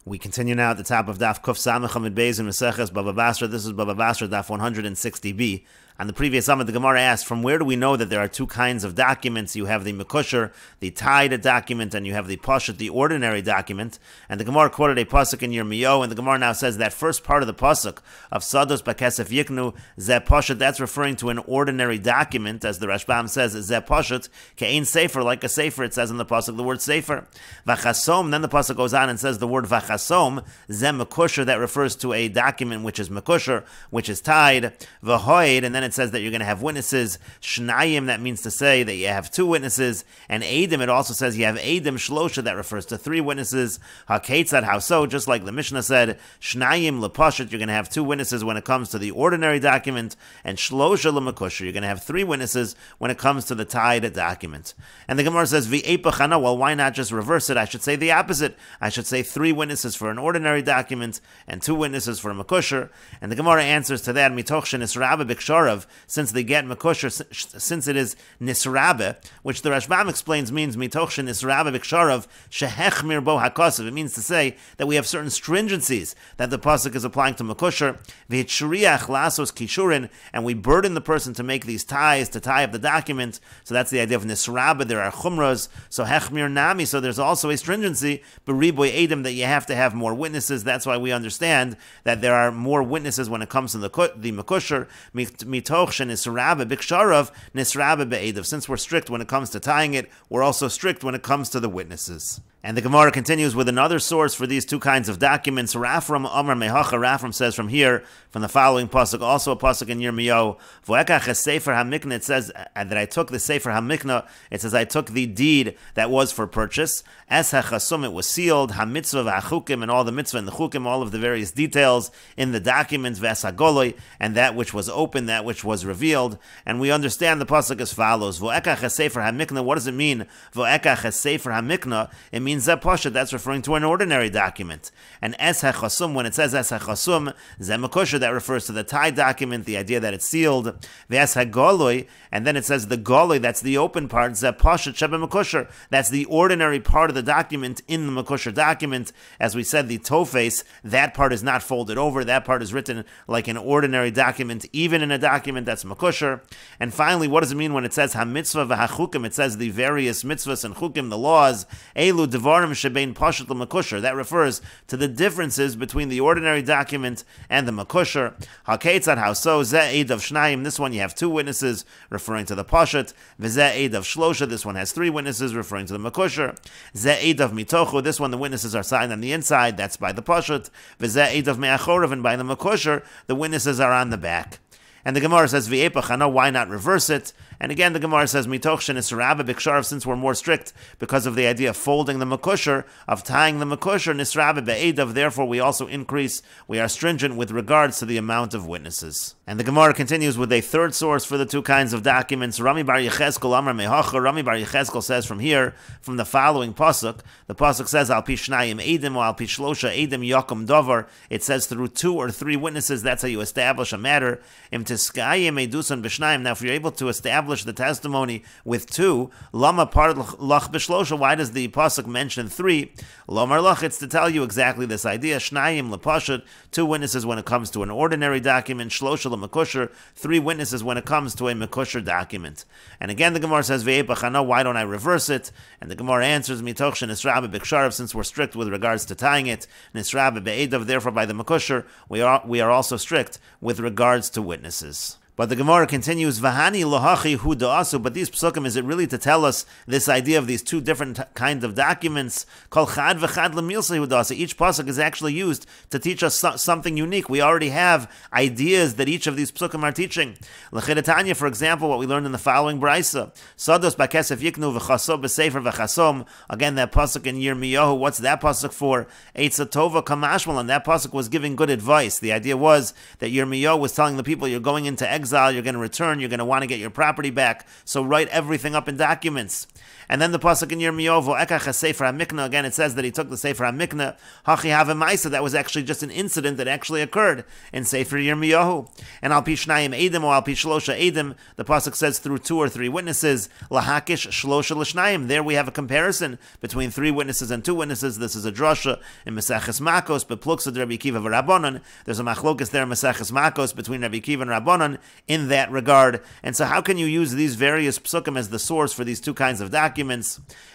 We continue now at the top of Daf Kuf Samech Amid Beis in Meseches Bava Basra. This is Bava Basra Daf 160b. On the previous Amid, the Gemara asked, from where do we know that there are two kinds of documents? You have the Mekusher, the tied document, and you have the Pashat, the ordinary document. And the Gemara quoted a pasuk in Yirmiyahu, and the Gemara now says that first part of the pasuk of Sados Bakesef Yiknu, Zeh Pashat, that's referring to an ordinary document, as the Rashbam says, Zeh Pashat, Ke'ein Sefer, like a Sefer, it says in the pasuk the word Sefer. Vachasom, then the pasuk goes on and says the word Vachasom, Zeh Mekusher, that refers to a document which is Mekusher, which is tied, V'hoid, and then it says that you're going to have witnesses, Shnayim, that means to say that you have two witnesses, and Eidim, it also says you have Eidim Shlosha, that refers to three witnesses, HaKetzad, how so, just like the Mishnah said, Shnayim Lepashat, you're going to have two witnesses when it comes to the ordinary document, and Shlosha Lemekusher, you're going to have three witnesses when it comes to the tied document. And the Gemara says, V'epachana, well, why not just reverse it? I should say the opposite. I should say three witnesses for an ordinary document, and two witnesses for a Mekusher. And the Gemara answers to that, Mitoch shenisrabe b'ksharav, since they get Mekusher, since it is nisrabe, which the Rashbam explains means Mitoch shenisrabe b'ksharav shehechmir bo hakosiv. It means to say that we have certain stringencies that the pasuk is applying to Mekusher, v'hitshriach lasos kishurin, and we burden the person to make these ties, to tie up the document. So that's the idea of nisrabe. There are chumras, so hechmir nami, so there's also a stringency, b'riboy edim, that you have to have more witnesses. That's why we understand that there are more witnesses when it comes to the Mekusher, mitoch shenisrabe b'ksharav nisrabe be'edav. Since we're strict when it comes to tying it, we're also strict when it comes to the witnesses. And the Gemara continues with another source for these two kinds of documents. Rafram Amar Mehacha, Rafram says from here, from the following pasuk, also a pasuk in Yirmiyahu, Vo'ekach Sefer HaMikna, it says that I took the Sefer HaMikna, it says I took the deed that was for purchase, Es HaChasum, it was sealed, HaMitzvah VaChukim, and all the mitzvah and the chukim, all of the various details in the documents, Ves HaGoloi, and that which was open, that which was revealed. And we understand the pasuk as follows, Vo'ekach Sefer HaMikna, what does it mean? Vo'ekach Sefer HaMikna, it means Zeh Pashat, that's referring to an ordinary document. And Es HaChasum, when it says Es HaChasum, Zeh Mekusher, that refers to the tied document, the idea that it's sealed. V'es HaGoloi, and then it says the Goloi, that's the open part, Zeh Pashat Shebe Mekusher, that's the ordinary part of the document in the Mekusher document. As we said, the Tofes, that part is not folded over, that part is written like an ordinary document, even in a document that's Mekusher. And finally, what does it mean when it says HaMitzvah v'HaChukim? It says the various mitzvahs and chukim, the laws, Elu Devarim Shebein Pashat l'Mekusher. That refers to the differences between the ordinary document and the Mekusher. HaKetzad, how so? Zeh Eidav Shnayim, this one you have two witnesses, referring to the Pashat. V'zeh Eidav Shlosha, this one has three witnesses, referring to the Mekusher. Zeh Eidav Mitochu, this one the witnesses are signed on the inside, that's by the Pashat. V'zeh Eidav Me'achorav, and by the Mekusher, the witnesses are on the back. And the Gemara says, V'epachana, why not reverse it? And again, the Gemara says, Mitoch shenisrabe b'ksharav, since we're more strict because of the idea of folding the Mekusher, of tying the Mekusher, nisrabe be'edav, therefore we also increase, we are stringent with regards to the amount of witnesses. And the Gemara continues with a third source for the two kinds of documents. Rami bar Yechezkel Amar Mehacha, Rami bar Yechezkel says from here, from the following pasuk, the pasuk says, Al pi shnayim edim, or Al pi shlosha edim yakum davar, it says through two or three witnesses, that's how you establish a matter. Im tiskayim edusan b'shnayim, now if you're able to establish the testimony with two, lama par lach b'shlosha, why does the pasuk mention three? Lomar lach, it's to tell you exactly this idea. Shnayim lepashat, two witnesses when it comes to an ordinary document, shlosha lemekusher, three witnesses when it comes to a mekusher document. And again the Gemara says, Ve'epachana, why don't I reverse it? And the Gemara answers, Mitoch shenisrabe b'ksharav, since we're strict with regards to tying it, nisrabe be'edav, therefore by the mekusher, we are also strict with regards to witnesses. But the Gemara continues, Vahani lohachi hu da'asu, but these psukim, is it really to tell us this idea of these two different kinds of documents? Kol chad v'chad lemilsa hu da'asu. Each pasuk is actually used to teach us something unique. We already have ideas that each of these psukim are teaching. L'chidatanya, for example, what we learned in the following brisa. Sados bakesef yiknu v'chaso b'sefer v'chasom. Again, that pasuk in Yirmiyahu, what's that pasuk for? Eitza tova kamashmalan. That pasuk was giving good advice. The idea was that Yirmiyahu was telling the people, you're going into exile, exile, you're going to return, you're going to want to get your property back. So write everything up in documents. And then the pasuk in Yirmiyahu, Ekach Sefer HaMikna, again it says that he took the Sefer HaMikna, Hachi Have Maisa, that was actually just an incident that actually occurred in Sefer Yirmiyahu. And Al Pi Shnayim Edim or Al Pi Shlosha Edim, the pasuk says through 2 or 3 witnesses, Lahakish Shlosha L'Shnayim. There we have a comparison between 3 witnesses and 2 witnesses. This is a drasha in Meseches Makos, Bepluksa Rabbi Kiva v'Rabbanon. There's a machlokas there in Meseches Makos between Rabbi Kiva and Rabbanon in that regard. And so how can you use these various psukim as the source for these 2 kinds of documents?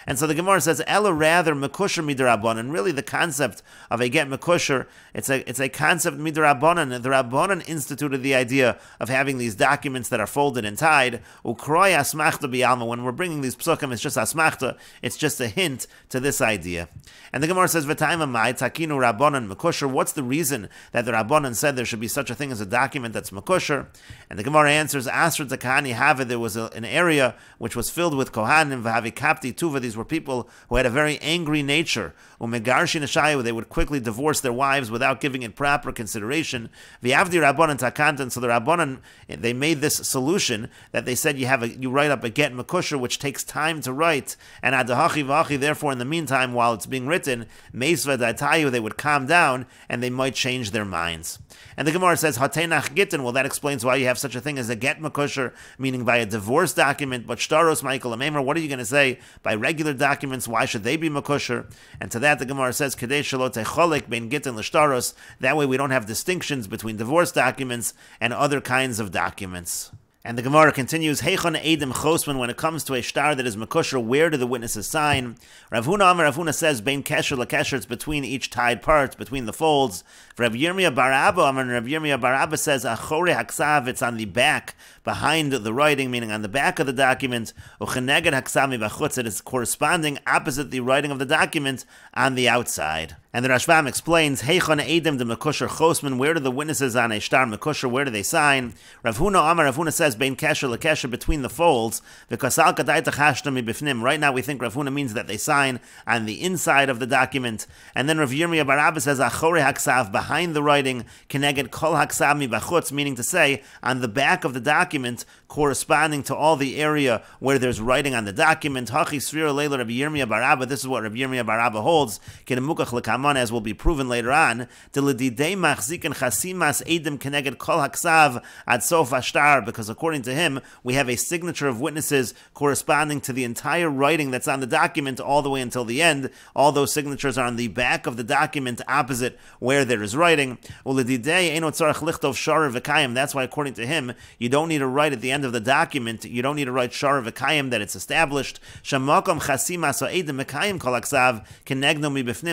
And so the Gemara says, Ella rather mekusher midrabanan. Really, the concept of a get mekusher, it's a concept midrabanan. The Rabbanan instituted the idea of having these documents that are folded and tied. Ukroy asmachta bialma. When we're bringing these psukim, it's just asmachta. It's just a hint to this idea. And the Gemara says, V'taima mai takinu rabbanan mekusher. What's the reason that the Rabbanan said there should be such a thing as a document that's mekusher? And the Gemara answers, Asr takani have. There was an area which was filled with kohanim v'havi kapti tuva. These were people who had a very angry nature. Umegarshi neshayu, they would quickly divorce their wives without giving it proper consideration. V'avdi rabbanan takantan. So the Rabbanan, they made this solution that they said you write up a get mekusher which takes time to write, and adahachi v'achi. Therefore, in the meantime, while it's being written, meisva daitayu, they would calm down and they might change their minds. And the Gemara says, Hatenach Gittin. Well, that explains why you have such a thing as a get mekusher, meaning by a divorce document. But shtaros Michael Amemer, what are you going to say by regular documents? Why should they be mekusher? And to that the Gemara says, Kadei shelo techolek bein Gittin l'shtaros. That way we don't have distinctions between divorce documents and other kinds of documents. And the Gemara continues, Heichon Eidim Chosman, when it comes to a shtar that is mekusher, where do the witnesses sign? Rav Huna says, Bein Kesher LaKesher, it's between each tied part, between the folds. Rav Yirmiyah Bar Abba, Rav Yirmiyah Bar Abba says, Achore Haksav, it's on the back, behind the writing, meaning on the back of the document. Ucheneged Haksami Bachutz, it is corresponding opposite the writing of the document on the outside. And the Rashbam explains, Heichon Eidim de Mekusher Chosman, where do the witnesses on a shtar mekusher, where do they sign? Rav Huna says, Bein Kesher LaKesher, between the folds. V'kasal kadai tachashta mibifnim. Right now we think Rav Huna means that they sign on the inside of the document. And then Rav Yirmiyah Bar Abba says, Achore Haksav, behind the writing, Keneged Kol Haksav mibachutz, meaning to say, on the back of the document, corresponding to all the area where there's writing on the document. Hachi Srira Leila Rabbi Yirmiyah Bar Abba, this is what Rabbi Yirmiyah Bar Abba holds, Kenemukach Lekam, as will be proven later on, because according to him, we have a signature of witnesses corresponding to the entire writing that's on the document all the way until the end. All those signatures are on the back of the document opposite where there is writing. That's why, according to him, you don't need to write at the end of the document, you don't need to write shar v'kayim, that it's established,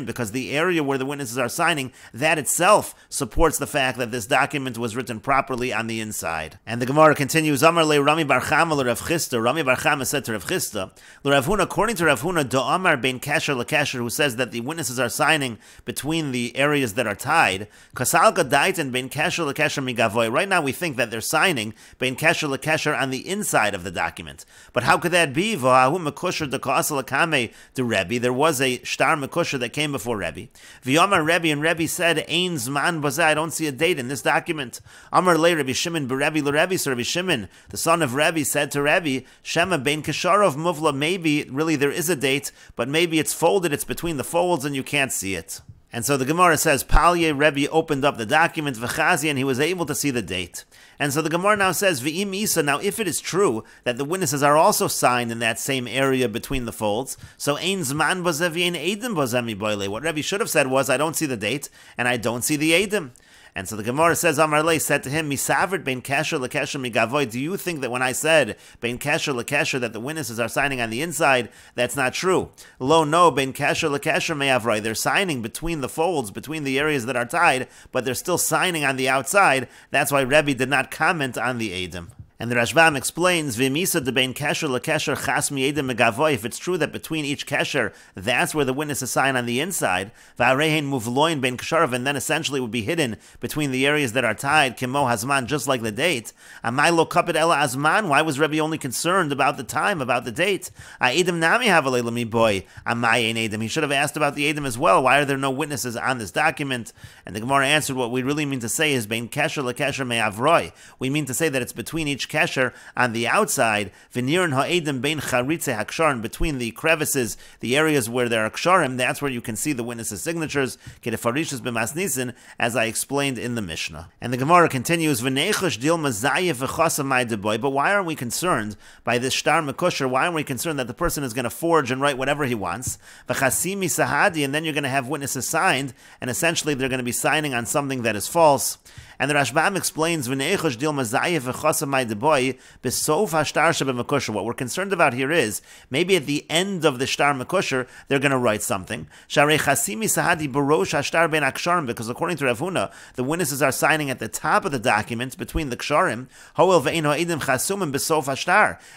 because the area where the witnesses are signing, that itself supports the fact that this document was written properly on the inside. And the Gemara continues, Amar le Rami Bar Chama le Rav Chisda. Rami Bar Chama said to Rav Chisda, Rav Huna, according to Rav Huna, Do Amar bein Kesher LaKesher, who says that the witnesses are signing between the areas that are tied, Kasal Gadaitin bein Kesher LaKesher migavoy. Right now we think that they're signing bein Kesher LaKesher on the inside of the document. But how could that be? V'ahu mekusher de Ka'asal Akame de Rebbe. There was a shtar mekusher that came before Rebbe. V'yamar Rebbe, and Rebbe said, Ein Zman Bazeh, I don't see a date in this document. Amar le Rebbe Shimon beRebbe l'Rebbe, so Rebbe Shimon, the son of Rebbe, said to Rebbe, Shema bein Kesharov Muvla, maybe really there is a date, but maybe it's folded, it's between the folds and you can't see it. And so the Gemara says, Palye Rebbe opened up the document, V'chazi, and he was able to see the date. And so the Gemara now says, V'im Isa, now if it is true that the witnesses are also signed in that same area between the folds, so Ein Zman Bazeh v'Ein Eidim Bazeh mi Boile. What Rebbe should have said was, I don't see the date, and I don't see the Eidim. And so the Gemara says, Amar Le said to him, Misavert bein Kesher LaKesher migavoy. Do you think that when I said bein Kesher LaKesher that the witnesses are signing on the inside, that's not true? Lo, no, bein Kesher LaKesher me'avroi. They're signing between the folds, between the areas that are tied, but they're still signing on the outside. That's why Rebbe did not comment on the Eidim. And the Rashbam explains, V'misa debein kesher lekesher chas mi'edim megavoy. If it's true that between each kesher, that's where the witness is signed on the inside, v'arehin muvloin bein kesharav, and then essentially it would be hidden between the areas that are tied, kimo hazman, just like the date. Amai lo kapit ela azman. Why was Rebbe only concerned about the time, about the date? Ha'edim nami havalei mi boy. Amai ein edim. He should have asked about the edim as well. Why are there no witnesses on this document? And the Gemara answered, what we really mean to say is bein kesher lekesher me'avroi. We mean to say that it's between each kesher on the outside, v'nirin ha'edim bein charitze haksharim, between the crevices, the areas where there are ksharim, that's where you can see the witnesses' signatures, kedefarishus b'masnisin, as I explained in the Mishnah. And the Gemara continues, v'neichush dil mazayef v'chasamai deboy. But why aren't we concerned by this shtar mekusher? Why aren't we concerned that the person is going to forge and write whatever he wants? V'chasimi sahadi, and then you're going to have witnesses signed, and essentially they're going to be signing on something that is false. And the Rashbam explains, what we're concerned about here is, maybe at the end of the shtar mekusher, they're going to write something. Because according to Rav Huna, the witnesses are signing at the top of the document between the ksharim.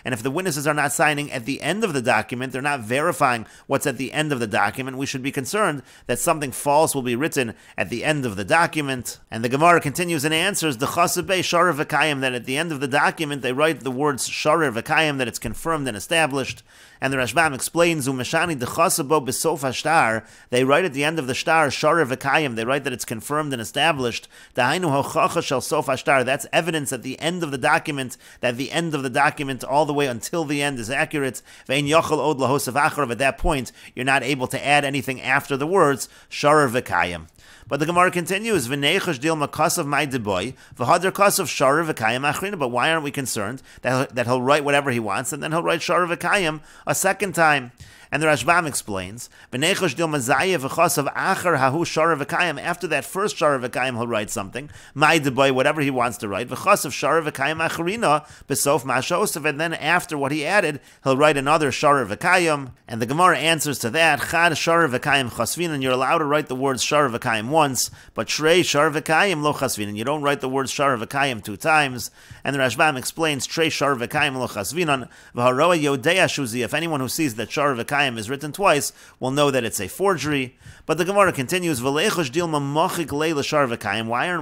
And if the witnesses are not signing at the end of the document, they're not verifying what's at the end of the document, we should be concerned that something false will be written at the end of the document. And the Gemara continues and answers the chasabei sharer v'kayim, that at the end of the document they write the words sharer v'kayim, that it's confirmed and established. And the Rashbam explains, umeshani the chasabo b'sof hashtar, they write at the end of the shtar sharer v'kayim, they write that it's confirmed and established. Dahainu hochacha shel sof hashtar, that's evidence at the end of the document, that the end of the document all the way until the end is accurate. Ve'in yochel od lahosav acharav, at that point you're not able to add anything after the words sharer v'kayim. But the Gemara continues, v'neichush dil makasav my deboy, v'hadar kasav sharer v'kayim achrina. But why aren't we concerned that he'll write whatever he wants, and then he'll write sharer v'kayim a second time? And the Rashbam explains, v'neichush dil mazayev v'chasav achar hahu sharer v'kayim. After that first sharer v'kayim, he'll write something, my deboy, whatever he wants to write, v'chasav sharer v'kayim achrina b'sof ma'ashosav, and then after what he added, he'll write another sharer v'kayim. And the Gemara answers to that, chad sharer v'kayim chasvin, and you're allowed to write the words sharer v'kayim once, but shrei sharer v'kayim lo chasvin, and you don't write the words sharer v'kayim two times. And the Rashbam explains, shrei sharer v'kayim lo chasvinan, v'haroa yodea shuzi, if anyone who sees that sharer v'kayim is written twice will know that it's a forgery. But the Gemara continues, why aren't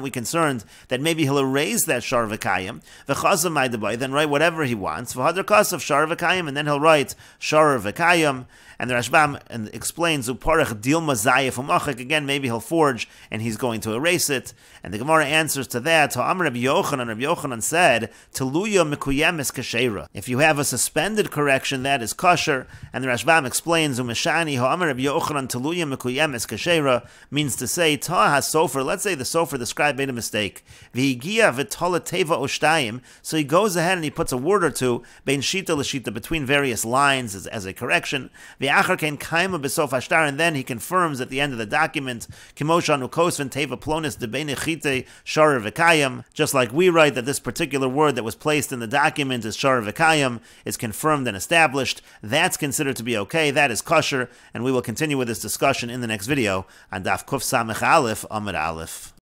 we concerned that maybe he'll erase that shar v'kayim, then write whatever he wants, and then he'll write shar v'kayim. And the Rashbam explains, again, maybe he'll forge and he's going to erase it. And the Gemara answers to that, Rabbi Yochanan said, if you have a suspended correction, that is kosher. And the Rashbam explains, means to say, sofer, let's say the sofer, the scribe made a mistake. So he goes ahead and he puts a word or two, between various lines as a correction. And then he confirms at the end of the document, just like we write that this particular word that was placed in the document is shar v'kayim, is confirmed and established. That's considered to be okay, that is kosher, and we will continue with this discussion in the next video on Daf Kuf Samech Aleph Amud Aleph.